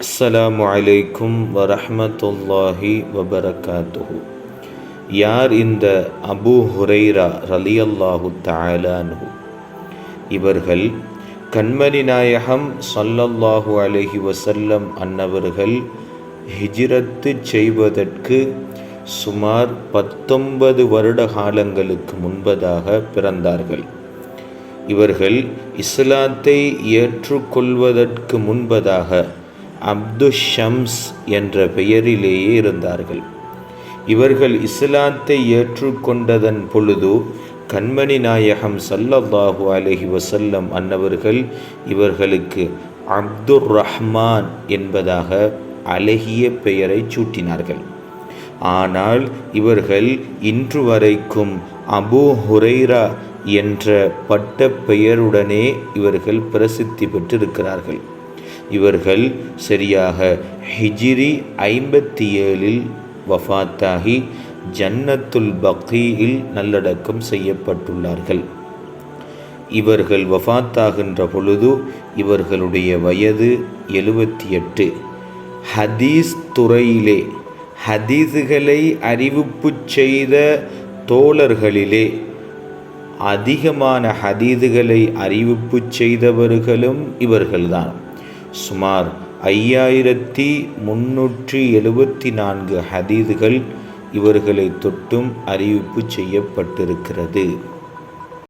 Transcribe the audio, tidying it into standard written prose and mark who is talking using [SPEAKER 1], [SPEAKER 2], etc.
[SPEAKER 1] அஸ்ஸலாமு அலைக்கும் வரஹ்மத்துல்லாஹி வபரகாத்துஹு. யார் இந்த அபூ ஹுரைரா ரலியல்லாஹு தஆலா அன்ஹு? இவர்கள் கண்மணி நாயகம் ஸல்லல்லாஹு அலைஹி வஸல்லம் அன்னவர்கள் ஹிஜ்ரத்து செய்வதற்கு சுமார் 19 வருட காலங்களுக்கு முன்பதாக பிறந்தார்கள். இவர்கள் இஸ்லாத்தை ஏற்றுக்கொள்வதற்கு முன்பதாக அப்துஷம்ஸ் என்ற பெயரிலேயே இருந்தார்கள். இவர்கள் இஸ்லாத்தை ஏற்றுக்கொண்டதன் பொழுது கண்மணி நாயகம் ஸல்லல்லாஹு அலைஹி வஸல்லம் அன்னவர்கள் இவர்களுக்கு அப்துர் ரஹ்மான் என்பதாக அழகிய பெயரை சூட்டினார்கள். ஆனால் இவர்கள் இன்று வரைக்கும் அபூ ஹுரைரா என்ற பட்ட பெயருடனே இவர்கள் பிரசித்தி பெற்றிருக்கிறார்கள். இவர்கள் சரியாக ஹிஜ்ரி 57 வஃபாத்தாகி ஜன்னத்துல் பக்கீயில் நல்லடக்கம் செய்யப்பட்டுள்ளார்கள். இவர்கள் வஃபாத்தாகின்ற பொழுது இவர்களுடைய வயது 78. ஹதீஸ் துறையிலே ஹதீஸுகளை அறிவிப்பு செய்த தோழர்களிலே அதிகமான ஹதீஸுகளை அறிவிப்பு செய்தவர்களும் இவர்கள்தான். சுமார் 5374 ஹதீதுகள் இவர்களை தொட்டும் அறிவிப்பு செய்யப்பட்டிருக்கிறது.